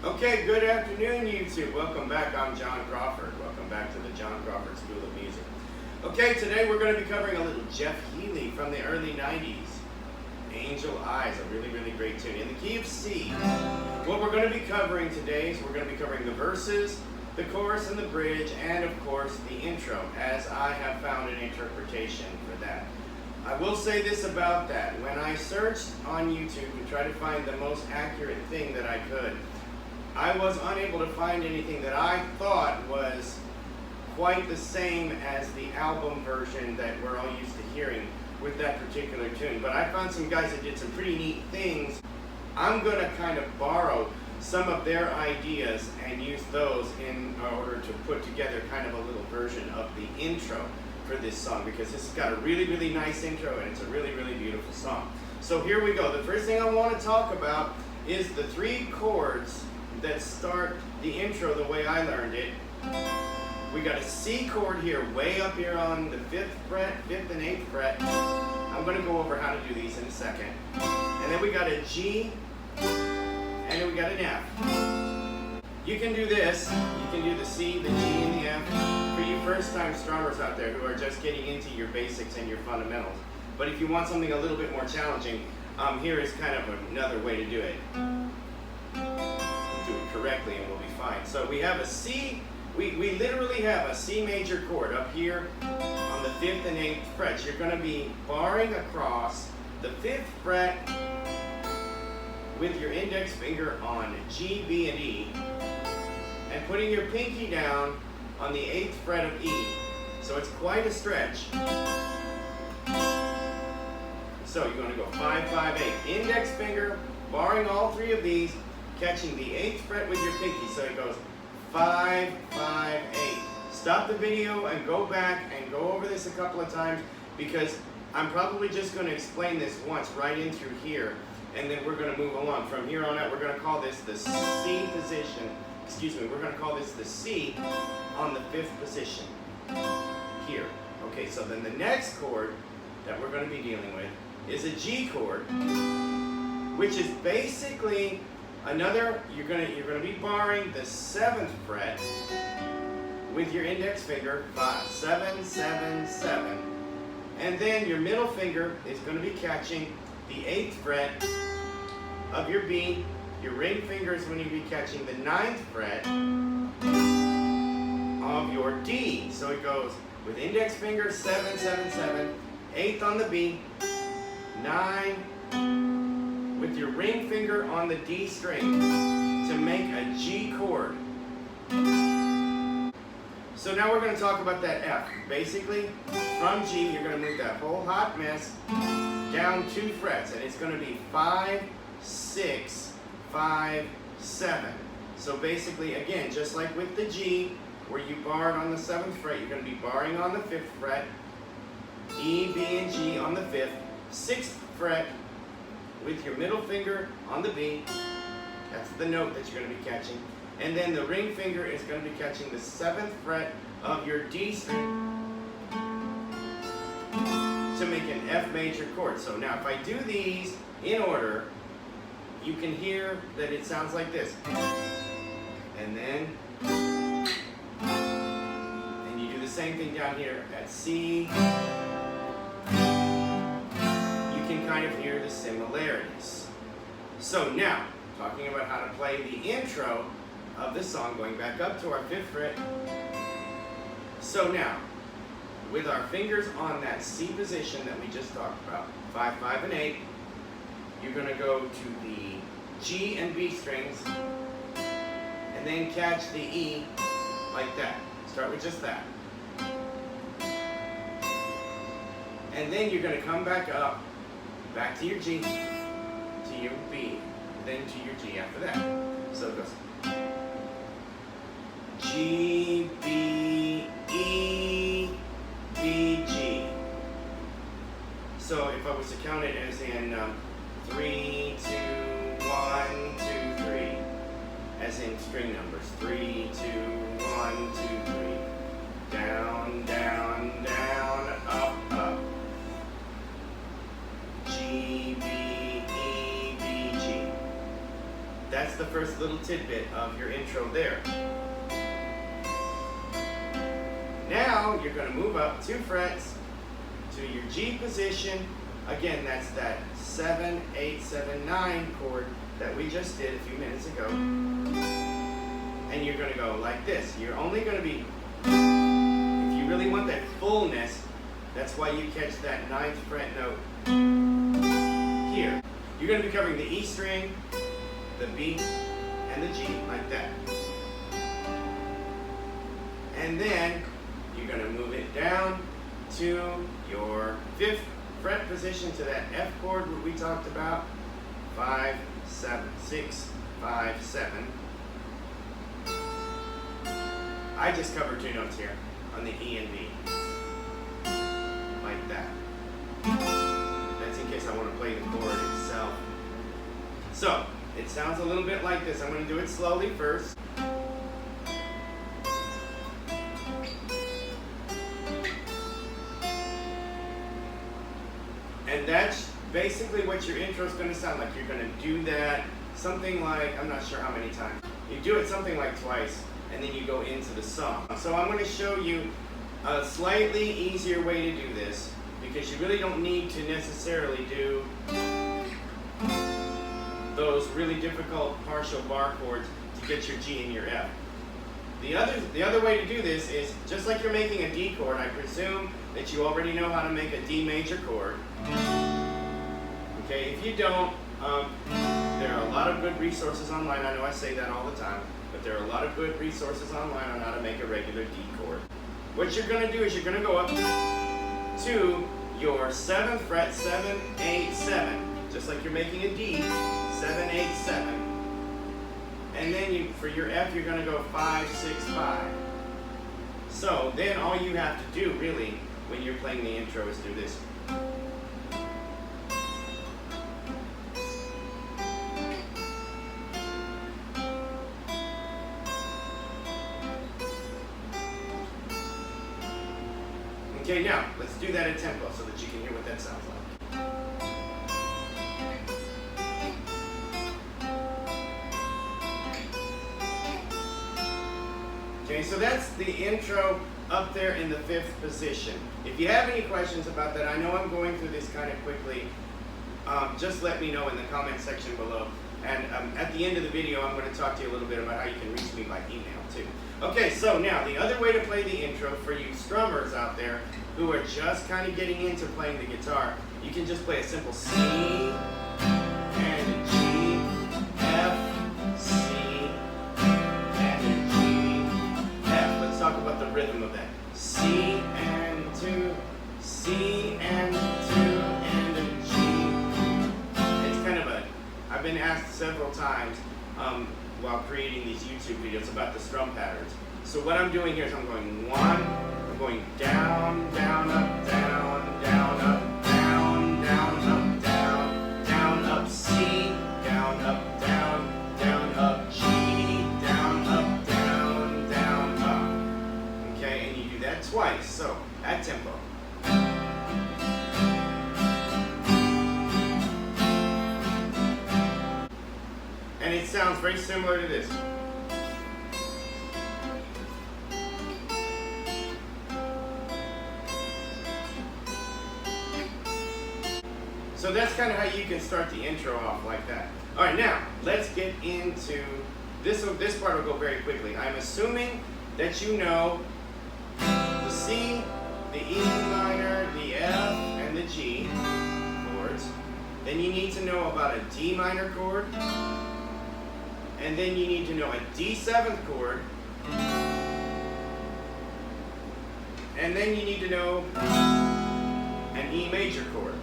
Okay, good afternoon, YouTube. Welcome back. I'm John Crawford. Welcome back to the John Crawford School of Music. Okay, today we're going to be covering a little Jeff Healey from the early 90s. Angel Eyes, a really, really great tune. In the key of C. What we're going to be covering today is we're going to be covering the verses, the chorus and the bridge, and of course the intro, as I have found an interpretation for that. I will say this about that. When I searched on YouTube to try to find the most accurate thing that I could, I was unable to find anything that I thought was quite the same as the album version that we're all used to hearing with that particular tune. But I found some guys that did some pretty neat things. I'm going to kind of borrow some of their ideas and use those in order to put together kind of a little version of the intro for this song, because this has got a really, really nice intro and it's a really, really beautiful song. So here we go. The first thing I want to talk about is the three chords that start the intro the way I learned it. We got a C chord here, way up here on the 5th fret, 5th and 8th fret. I'm going to go over how to do these in a second. And then we got a G, and then we got an F. You can do this. You can do the C, the G, and the F for you first-time strummers out there who are just getting into your basics and your fundamentals. But if you want something a little bit more challenging, here is kind of another way to do it. Do it correctly and we'll be fine. So we have a C. We literally have a C major chord up here on the 5th and 8th frets. You're going to be barring across the 5th fret with your index finger on G, B, and E, and putting your pinky down on the 8th fret of E. So it's quite a stretch. So you're going to go 5, 5, 8. Index finger, barring all three of these, catching the 8th fret with your pinky. So it goes 5, 5, 8. Stop the video and go back and go over this a couple of times, because I'm probably just going to explain this once right in through here, and then we're going to move along. From here on out, we're going to call this the C position. Excuse me, we're going to call this the C on the 5th position here. Okay, so then the next chord that we're going to be dealing with is a G chord, which is basically another, you're gonna be barring the 7th fret with your index finger, 5, 7, 7, 7, and then your middle finger is going to be catching the 8th fret of your B. Your ring finger is going to be catching the 9th fret of your D. So it goes with index finger 7, 7, 7, 8th on the B, 9 with your ring finger on the D string to make a G chord. So now we're going to talk about that F. Basically, from G, you're going to move that whole hot mess down 2 frets, and it's going to be 5, 6, 5, 7. So basically, again, just like with the G, where you barred on the 7th fret, you're going to be barring on the 5th fret, E, B, and G on the 5th, 6th fret, with your middle finger on the B. That's the note that you're going to be catching. And then the ring finger is going to be catching the 7th fret of your D string to make an F major chord. So now if I do these in order, you can hear that it sounds like this. And then, and you do the same thing down here at C. Can kind of hear the similarities. So now, talking about how to play the intro of the song, going back up to our 5th fret. So now, with our fingers on that C position that we just talked about, 5, 5, and 8, you're going to go to the G and B strings, and then catch the E like that. Start with just that. And then you're going to come back up, back to your G, to your B, then to your G after that. So it goes G, B, E, B, G. So if I was to count it as in 3, 2, 1, 2, 3, as in string numbers, 3, 2, 1, 2, 3, down, down, down, up, up. G, B, E, B, G. That's the first little tidbit of your intro there. Now you're going to move up 2 frets to your G position. Again, that's that 7, 8, 7, 9 chord that we just did a few minutes ago. And you're going to go like this. You're only going to be, if you really want that fullness, that's why you catch that 9th fret note here. You're going to be covering the E string, the B, and the G, like that. And then you're going to move it down to your 5th fret position, to that F chord that we talked about. 5, 7, 6, 5, 7. I just covered 2 notes here on the E and B. Like that. That's in case I want to play the chord itself. So, it sounds a little bit like this. I'm going to do it slowly first. And that's basically what your intro is going to sound like. You're going to do that something like, I'm not sure how many times. You do it something like twice, and then you go into the song. So I'm going to show you a slightly easier way to do this, because you really don't need to necessarily do those really difficult partial bar chords to get your G and your F. The other way to do this is, just like you're making a D chord, I presume that you already know how to make a D major chord. Okay, if you don't, there are a lot of good resources online. I know I say that all the time, but there are a lot of good resources online on how to make a regular D chord. What you're going to do is you're going to go up to your 7th fret, 7, 8, 7, just like you're making a D, 7, 8, 7. And then for your F, you're going to go 5, 6, 5. So then all you have to do, really, when you're playing the intro is do this. Okay, now, let's do that in tempo so that you can hear what that sounds like. Okay, so that's the intro up there in the 5th position. If you have any questions about that, I know I'm going through this kind of quickly, just let me know in the comment section below. And at the end of the video, I'm going to talk to you a little bit about how you can reach me by email too. Okay, so now the other way to play the intro for you strummers out there who are just kind of getting into playing the guitar, you can just play a simple C and a G, F, C, and a G, F. Let's talk about the rhythm of that. C and 2, C and 2, and a G. It's kind of a, I've been asked several times while creating these YouTube videos about the strum patterns. So what I'm doing here is I'm going 1, I'm going down, down, up, down, down, up, down, down, up, down, down, up, C, down, up, down, down, up, G, down, up, down, down, up. Okay, and you do that twice, so at tempo. And it sounds very similar to this. So that's kind of how you can start the intro off like that. All right, now let's get into this. This part will go very quickly. I'm assuming that you know the C, the E minor, the F, and the G chords. Then you need to know about a D minor chord. And then you need to know a D7th chord. And then you need to know an E major chord.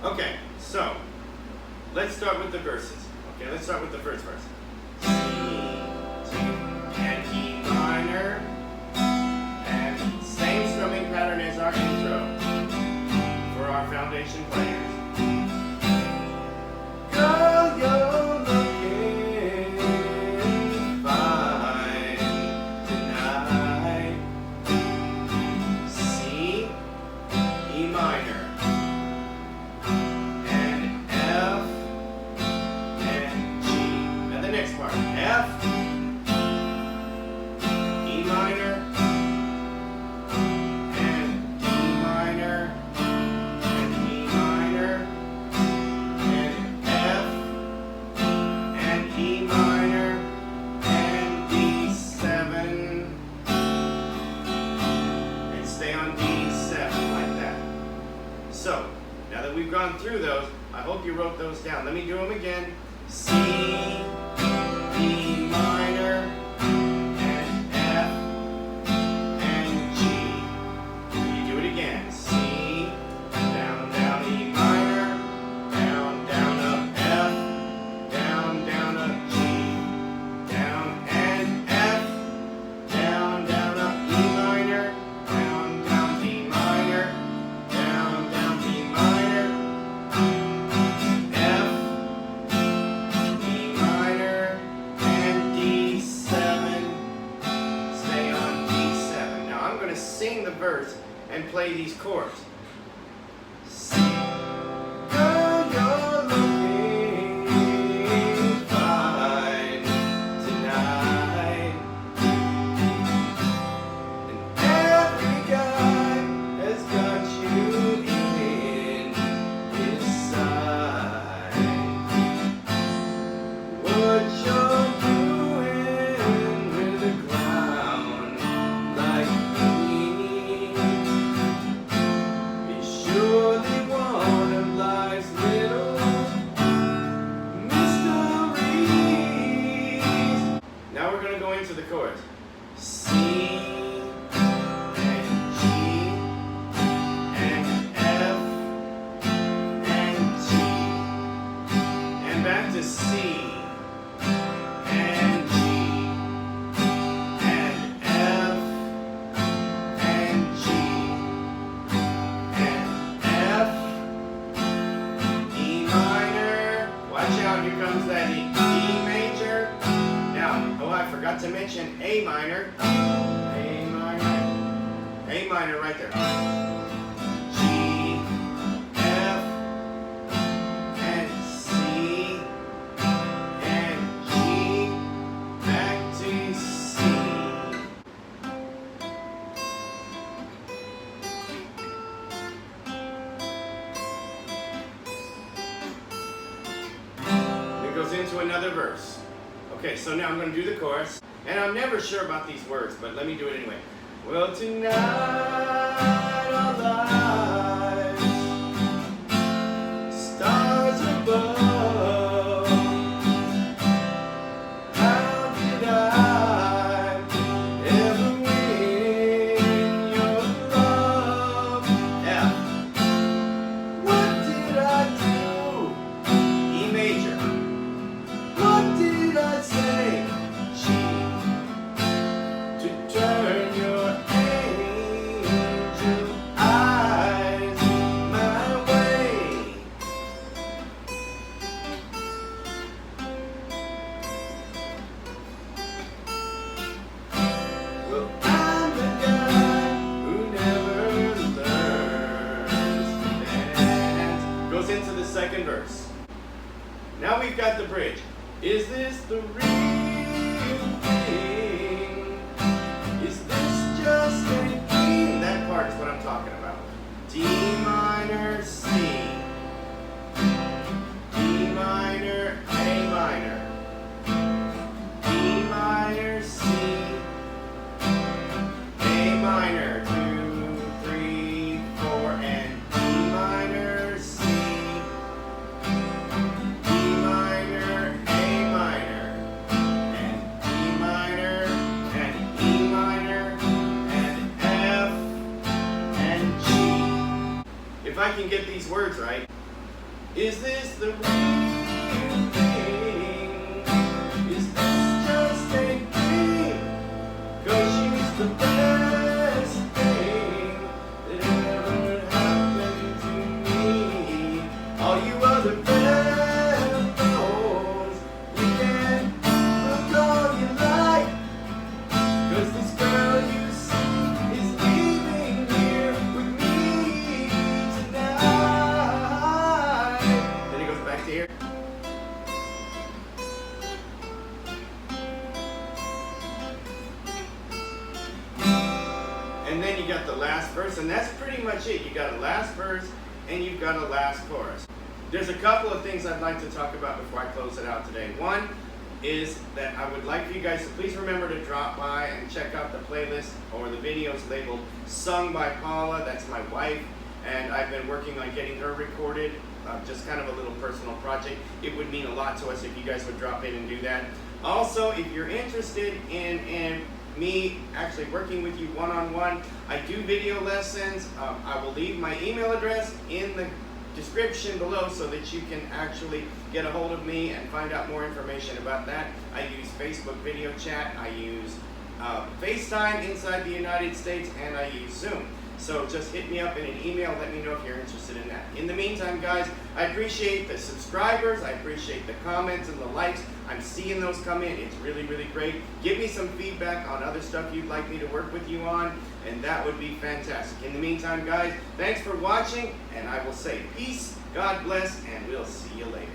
Okay, so let's start with the verses. Okay, let's start with the first verse. C, G, and E minor. And same strumming pattern as our intro for our foundation players. Girl, you're looking fine tonight. C, E minor. F, E minor, and D minor, and E minor, and F, and E minor, and D7, and stay on D7 like that. So, now that we've gone through those, I hope you wrote those down. Let me do them again. C, E minor, and F, and G. You do it again. C, down, down, E minor, down, down, up, F, down, down, up, G, down, and F, down, down, up, E minor, down, down, D minor, down, down, D minor, F, E minor, and D7. Stay on D7. Now I'm going to sing the verse and play these chords. Girl, you're looking fine tonight, and every guy has got you in his sight. What you're doing with a clown like me is surely one of life's little mysteries. Now we're going to go into the chords. C, and G, and F, and G, and back to C, and G, and F, and G, and F, E minor. Watch out, here comes that E major. Now, oh, I forgot to mention A minor. A minor. A minor right there. G, F, and C, and G, back to C. It goes into another verse. Okay, so now I'm going to do the chorus. And I'm never sure about these words, but let me do it anyway. Well, tonight our lives, stars above. How did I ever win your love? F. What did I do? E major. What did I say? G. To turn your angel eyes my way. Well, I'm the guy who never learns to dance. Goes into the second verse. Now we've got the bridge. Is this the real thing? Is this just a game? That part is what I'm talking about. D minor, C. D minor, A minor. D minor, C. A minor, 2, 3, 4, and D minor, C. D minor, A minor, and D minor, and E minor, and F, and G. If I can get these words right. Is this the real thing? Is this just a game? 'Cause she's the best thing that ever happened to me. All you other fellows, you can look all you like, 'cause this girl you see is leaving here with me tonight. Then he goes back to here. you got the last verse, and that's pretty much it. You got a last verse and you've got a last chorus. There's a couple of things I'd like to talk about before I close it out today. One is that I would like for you guys to please remember to drop by and check out the playlist or the videos labeled Sung by Paula. That's my wife, and I've been working on getting her recorded. Just kind of a little personal project. It would mean a lot to us if you guys would drop in and do that. Also, if you're interested in me actually working with you one-on-one, I do video lessons. I will leave my email address in the description below so that you can actually get a hold of me and find out more information about that. I use Facebook video chat, I use FaceTime inside the United States, and I use Zoom. So just hit me up in an email, let me know if you're interested in that. In the meantime, guys, I appreciate the subscribers, I appreciate the comments and the likes. I'm seeing those come in. It's really, really great. Give me some feedback on other stuff you'd like me to work with you on, and that would be fantastic. In the meantime, guys, thanks for watching, and I will say peace, God bless, and we'll see you later.